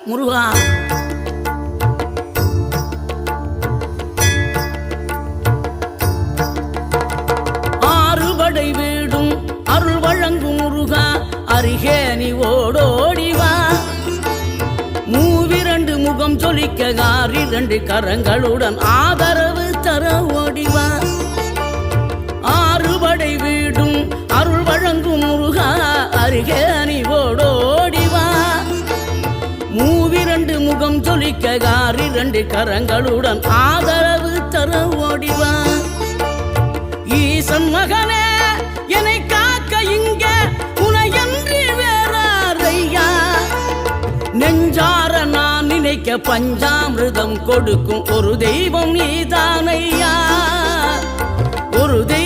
முருகா. ஆறுபடை வீடும் அருள் வழங்கும் முருகா, அருகே நீ ஓடோடிவா. மூவிரண்டு முகம் சொலிக்க ஆறிரண்டு கரங்களுடன் ஆதரவு தர ஓடிவா. ஆறுபடை வீடும் அருள் வழங்கும் முருகா, அருகே நீ ஓடோடிவா. மூவிரண்டு முகம் சொலிக்க ஆறிரண்டு கரங்களுடன் ஆதரவு தர ஓடிவா. ஈசன் மகனே என்னை காக்க இங்க உனையன்றி வேறாரையா. நெஞ்சார நான் நினைக்க பஞ்சாமிர்தம் கொடுக்கும் ஒரு தெய்வம் நீதானையா. ஒரு தெய்வம்